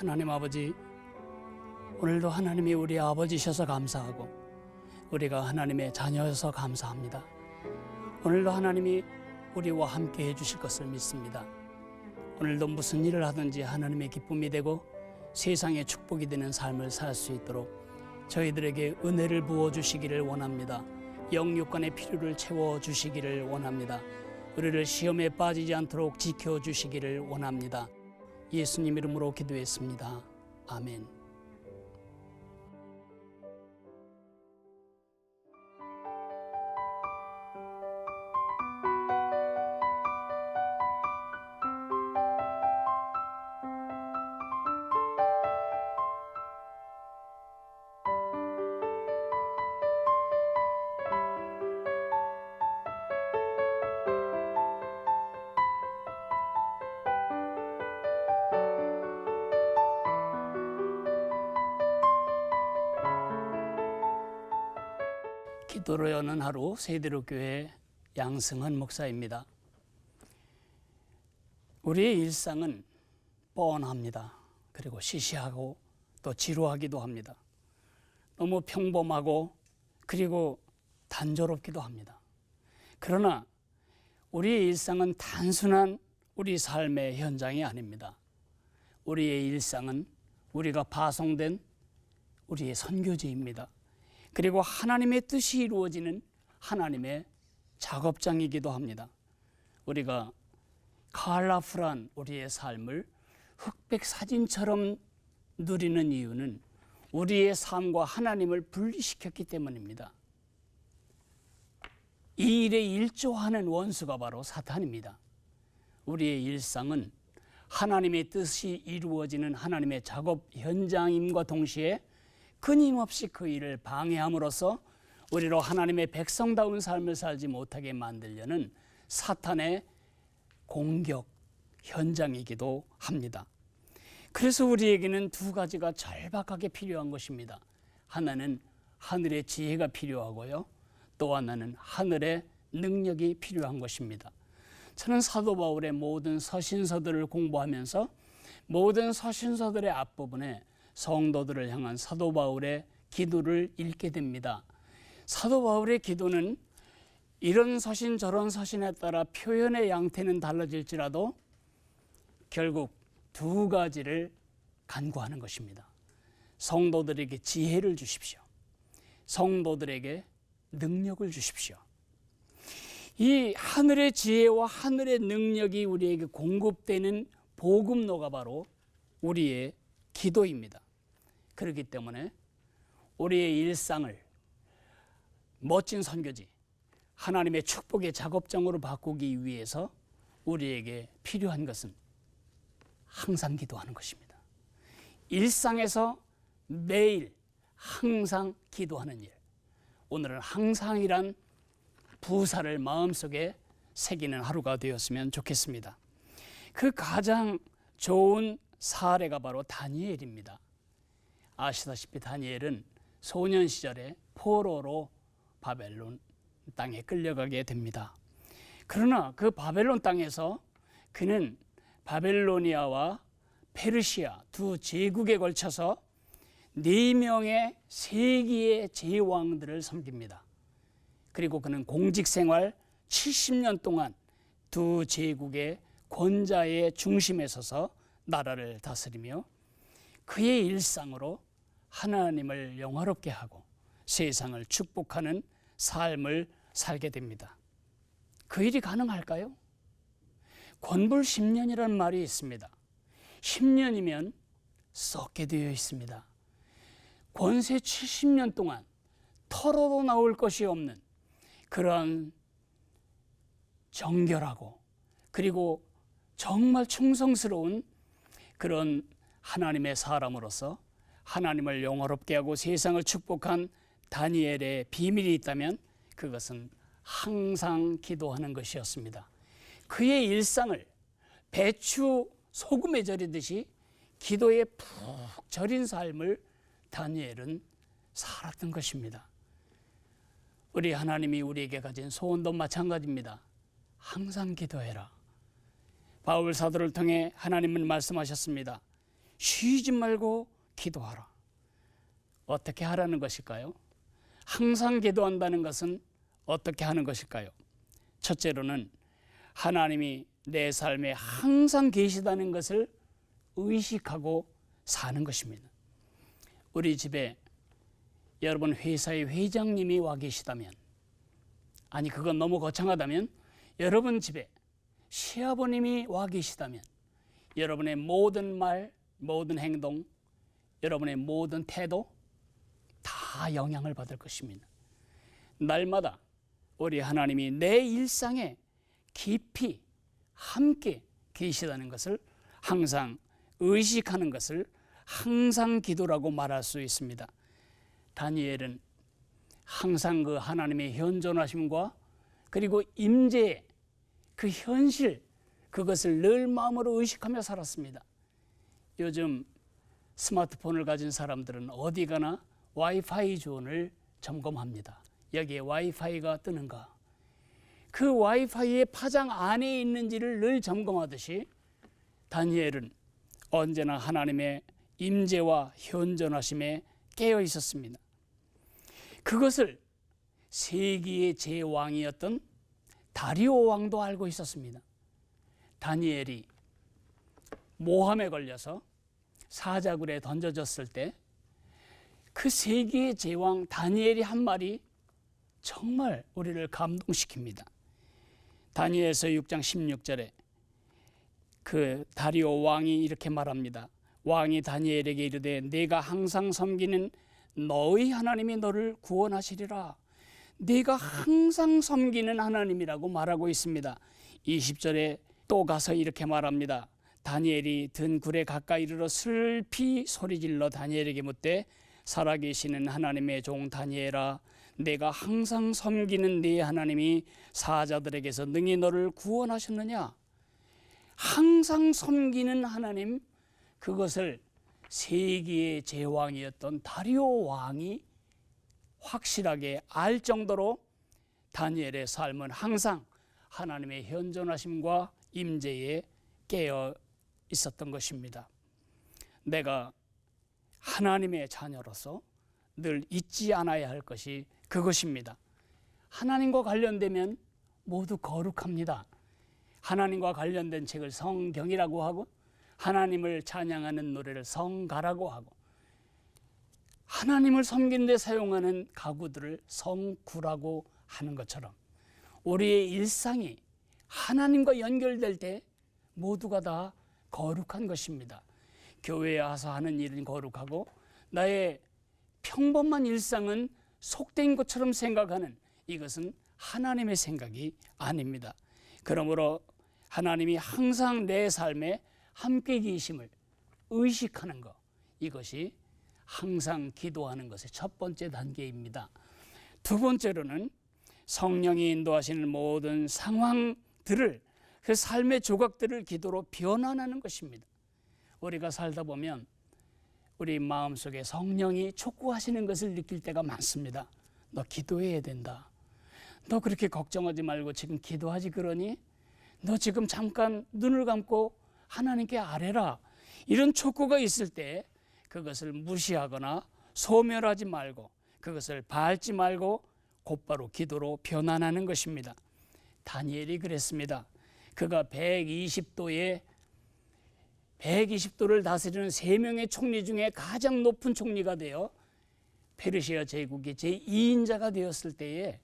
하나님 아버지, 오늘도 하나님이 우리 아버지셔서 감사하고 우리가 하나님의 자녀여서 감사합니다. 오늘도 하나님이 우리와 함께 해주실 것을 믿습니다. 오늘도 무슨 일을 하든지 하나님의 기쁨이 되고 세상의 축복이 되는 삶을 살 수 있도록 저희들에게 은혜를 부어주시기를 원합니다. 영육간의 필요를 채워주시기를 원합니다. 우리를 시험에 빠지지 않도록 지켜주시기를 원합니다. 예수님 이름으로 기도했습니다. 아멘. 기도로 여는 하루 세대로교회 양승헌 목사입니다. 우리의 일상은 뻔합니다. 그리고 시시하고 또 지루하기도 합니다. 너무 평범하고 그리고 단조롭기도 합니다. 그러나 우리의 일상은 단순한 우리 삶의 현장이 아닙니다. 우리의 일상은 우리가 파송된 우리의 선교지입니다. 그리고 하나님의 뜻이 이루어지는 하나님의 작업장이기도 합니다. 우리가 컬러풀한 우리의 삶을 흑백 사진처럼 누리는 이유는 우리의 삶과 하나님을 분리시켰기 때문입니다. 이 일에 일조하는 원수가 바로 사탄입니다. 우리의 일상은 하나님의 뜻이 이루어지는 하나님의 작업 현장임과 동시에 끊임없이 그 일을 방해함으로써 우리로 하나님의 백성다운 삶을 살지 못하게 만들려는 사탄의 공격 현장이기도 합니다. 그래서 우리에게는 두 가지가 절박하게 필요한 것입니다. 하나는 하늘의 지혜가 필요하고요, 또 하나는 하늘의 능력이 필요한 것입니다. 저는 사도 바울의 모든 서신서들을 공부하면서 모든 서신서들의 앞부분에 성도들을 향한 사도 바울의 기도를 읽게 됩니다. 사도 바울의 기도는 이런 서신 저런 서신에 따라 표현의 양태는 달라질지라도 결국 두 가지를 간구하는 것입니다. 성도들에게 지혜를 주십시오. 성도들에게 능력을 주십시오. 이 하늘의 지혜와 하늘의 능력이 우리에게 공급되는 복음로가 바로 우리의 기도입니다. 그렇기 때문에 우리의 일상을 멋진 선교지, 하나님의 축복의 작업장으로 바꾸기 위해서 우리에게 필요한 것은 항상 기도하는 것입니다. 일상에서 매일 항상 기도하는 일. 오늘은 항상이란 부사를 마음속에 새기는 하루가 되었으면 좋겠습니다. 그 가장 좋은 사례가 바로 다니엘입니다. 아시다시피 다니엘은 소년 시절에 포로로 바벨론 땅에 끌려가게 됩니다. 그러나 그 바벨론 땅에서 그는 바벨로니아와 페르시아 두 제국에 걸쳐서 4명의 세기의 제왕들을 섬깁니다. 그리고 그는 공직생활 70년 동안 두 제국의 권자의 중심에 서서 나라를 다스리며 그의 일상으로 하나님을 영화롭게 하고 세상을 축복하는 삶을 살게 됩니다. 그 일이 가능할까요? 권불 10년이라는 말이 있습니다. 10년이면 썩게 되어 있습니다. 권세 70년 동안 털어도 나올 것이 없는 그런 정결하고 그리고 정말 충성스러운 그런 하나님의 사람으로서 하나님을 영화롭게 하고 세상을 축복한 다니엘의 비밀이 있다면 그것은 항상 기도하는 것이었습니다. 그의 일상을 배추 소금에 절이듯이 기도에 푹 절인 삶을 다니엘은 살았던 것입니다. 우리 하나님이 우리에게 가진 소원도 마찬가지입니다. 항상 기도해라. 바울 사도를 통해 하나님은 말씀하셨습니다. 쉬지 말고 기도하라. 어떻게 하라는 것일까요? 항상 기도한다는 것은 어떻게 하는 것일까요? 첫째로는 하나님이 내 삶에 항상 계시다는 것을 의식하고 사는 것입니다. 우리 집에 여러분 회사의 회장님이 와 계시다면, 아니 그건 너무 거창하다면 여러분 집에 시아버님이 와 계시다면 여러분의 모든 말, 모든 행동, 여러분의 모든 태도 다 영향을 받을 것입니다. 날마다 우리 하나님이 내 일상에 깊이 함께 계시다는 것을 항상 의식하는 것을 항상 기도라고 말할 수 있습니다. 다니엘은 항상 그 하나님의 현존하심과 그리고 임재의 그 현실, 그것을 늘 마음으로 의식하며 살았습니다. 요즘 스마트폰을 가진 사람들은 어디 가나 와이파이 존을 점검합니다. 여기에 와이파이가 뜨는가, 그 와이파이의 파장 안에 있는지를 늘 점검하듯이 다니엘은 언제나 하나님의 임재와 현존하심에 깨어 있었습니다. 그것을 세기의 제왕이었던 다리오 왕도 알고 있었습니다. 다니엘이 모함에 걸려서 사자굴에 던져졌을 때 그 세기의 제왕 다니엘이 한 말이 정말 우리를 감동시킵니다. 다니엘서 6장 16절에 그 다리오 왕이 이렇게 말합니다. 왕이 다니엘에게 이르되 네가 항상 섬기는 너의 하나님이 너를 구원하시리라. 네가 항상 섬기는 하나님이라고 말하고 있습니다. 20절에 또 가서 이렇게 말합니다. 다니엘이 든 굴에 가까이 이르러 슬피 소리질러 다니엘에게 묻되 살아계시는 하나님의 종 다니엘아, 내가 항상 섬기는 네 하나님이 사자들에게서 능히 너를 구원하셨느냐? 항상 섬기는 하나님, 그것을 세기의 제왕이었던 다리오 왕이 확실하게 알 정도로 다니엘의 삶은 항상 하나님의 현존하심과 임재에 깨어 있었던 것입니다. 내가 하나님의 자녀로서 늘 잊지 않아야 할 것이 그것입니다. 하나님과 관련되면 모두 거룩합니다. 하나님과 관련된 책을 성경이라고 하고 하나님을 찬양하는 노래를 성가라고 하고 하나님을 섬기는 데 사용하는 가구들을 성구라고 하는 것처럼 우리의 일상이 하나님과 연결될 때 모두가 다 거룩한 것입니다. 교회에 와서 하는 일은 거룩하고 나의 평범한 일상은 속된 것처럼 생각하는 이것은 하나님의 생각이 아닙니다. 그러므로 하나님이 항상 내 삶에 함께 계심을 의식하는 것, 이것이 항상 기도하는 것의 첫 번째 단계입니다. 두 번째로는 성령이 인도하시는 모든 상황들을, 그 삶의 조각들을 기도로 변환하는 것입니다. 우리가 살다 보면 우리 마음속에 성령이 촉구하시는 것을 느낄 때가 많습니다. 너 기도해야 된다. 너 그렇게 걱정하지 말고 지금 기도하지 그러니? 너 지금 잠깐 눈을 감고 하나님께 아뢰라. 이런 촉구가 있을 때 그것을 무시하거나 소멸하지 말고 그것을 밟지 말고 곧바로 기도로 변환하는 것입니다. 다니엘이 그랬습니다. 그가 120도를 다스리는 3명의 총리 중에 가장 높은 총리가 되어 페르시아 제국의 제2인자가 되었을 때에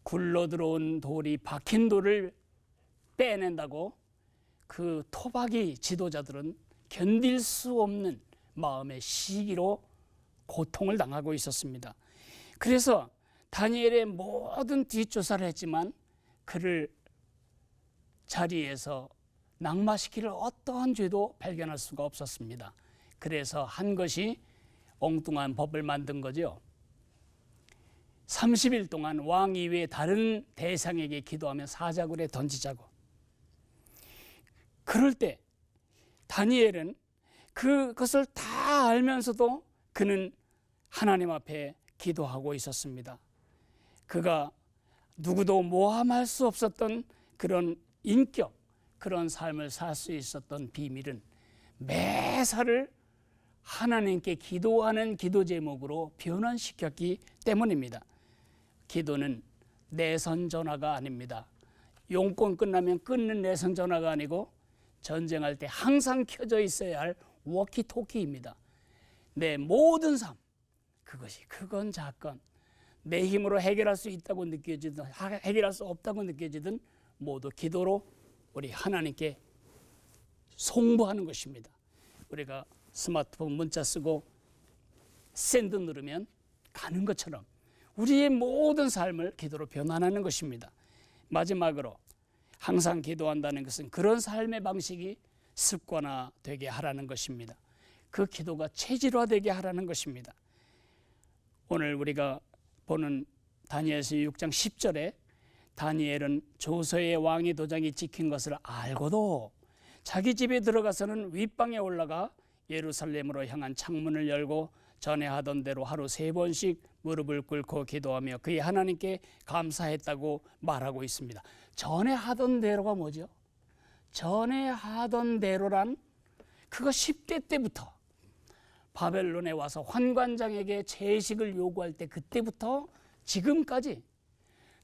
굴러들어온 돌이 박힌 돌을 빼낸다고 그 토박이 지도자들은 견딜 수 없는 마음의 시기로 고통을 당하고 있었습니다. 그래서 다니엘의 모든 뒷조사를 했지만 그를 자리에서 낙마시킬 어떠한 죄도 발견할 수가 없었습니다. 그래서 한 것이 엉뚱한 법을 만든 거죠. 30일 동안 왕 이외에 다른 대상에게 기도하며 사자굴에 던지자고. 그럴 때 다니엘은 그것을 다 알면서도 그는 하나님 앞에 기도하고 있었습니다. 그가 누구도 모함할 수 없었던 그런 인격, 그런 삶을 살 수 있었던 비밀은 매사를 하나님께 기도하는 기도 제목으로 변환시켰기 때문입니다. 기도는 내선 전화가 아닙니다. 용건 끝나면 끊는 내선 전화가 아니고 전쟁할 때 항상 켜져 있어야 할 워키토키입니다. 내 모든 삶, 그것이 크건 작건 내 힘으로 해결할 수 있다고 느껴지든 해결할 수 없다고 느껴지든 모두 기도로 우리 하나님께 송부하는 것입니다. 우리가 스마트폰 문자 쓰고 샌드 누르면 가는 것처럼 우리의 모든 삶을 기도로 변환하는 것입니다. 마지막으로 항상 기도한다는 것은 그런 삶의 방식이 습관화되게 하라는 것입니다. 그 기도가 체질화되게 하라는 것입니다. 오늘 우리가 보는 다니엘서 6장 10절에 다니엘은 조서의 왕의 도장이 찍힌 것을 알고도 자기 집에 들어가서는 윗방에 올라가 예루살렘으로 향한 창문을 열고 전에 하던 대로 하루 3번씩 무릎을 꿇고 기도하며 그의 하나님께 감사했다고 말하고 있습니다. 전에 하던 대로가 뭐죠? 전에 하던 대로란 그거 10대 때부터 바벨론에 와서 환관장에게 채식을 요구할 때 그때부터 지금까지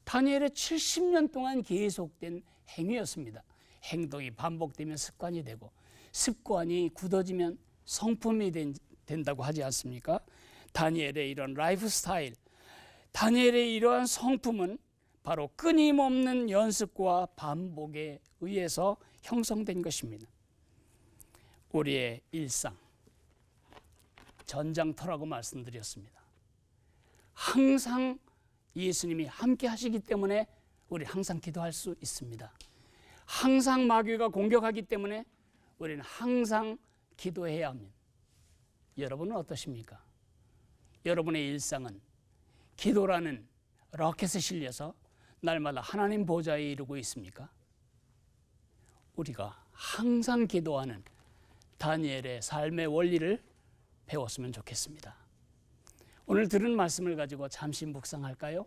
다니엘의 70년 동안 계속된 행위였습니다. 행동이 반복되면 습관이 되고 습관이 굳어지면 성품이 된다고 하지 않습니까? 다니엘의 이런 라이프 스타일, 다니엘의 이러한 성품은 바로 끊임없는 연습과 반복에 의해서 형성된 것입니다. 우리의 일상, 전장터라고 말씀드렸습니다. 항상 예수님이 함께 하시기 때문에 우리 항상 기도할 수 있습니다. 항상 마귀가 공격하기 때문에 우리는 항상 기도해야 합니다. 여러분은 어떠십니까? 여러분의 일상은 기도라는 로켓에 실려서 날마다 하나님 보좌에 이르고 있습니까? 우리가 항상 기도하는 다니엘의 삶의 원리를 배웠으면 좋겠습니다. 오늘 들은 말씀을 가지고 잠시 묵상할까요?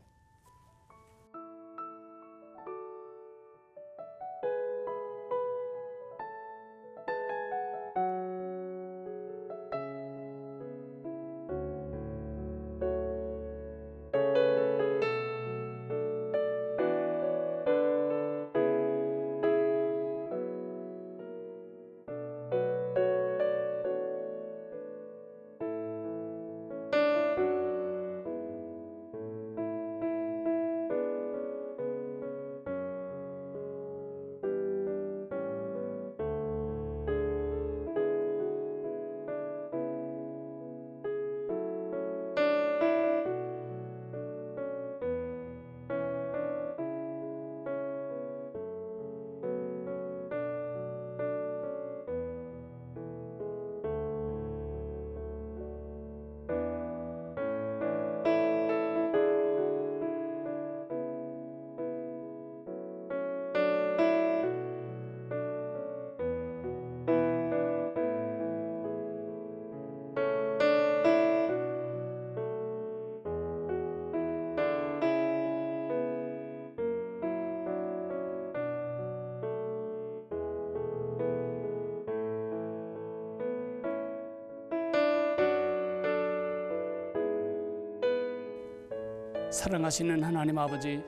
사랑하시는 하나님 아버지,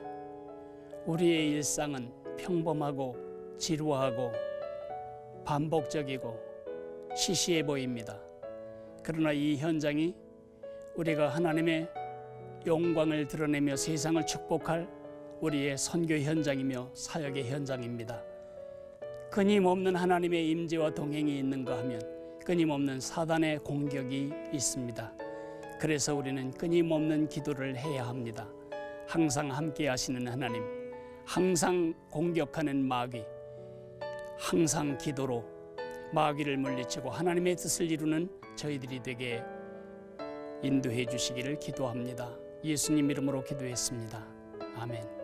우리의 일상은 평범하고 지루하고 반복적이고 시시해 보입니다. 그러나 이 현장이 우리가 하나님의 영광을 드러내며 세상을 축복할 우리의 선교 현장이며 사역의 현장입니다. 끊임없는 하나님의 임재와 동행이 있는가 하면 끊임없는 사단의 공격이 있습니다. 그래서 우리는 끊임없는 기도를 해야 합니다. 항상 함께 하시는 하나님, 항상 공격하는 마귀, 항상 기도로 마귀를 물리치고 하나님의 뜻을 이루는 저희들이 되게 인도해 주시기를 기도합니다. 예수님 이름으로 기도했습니다. 아멘.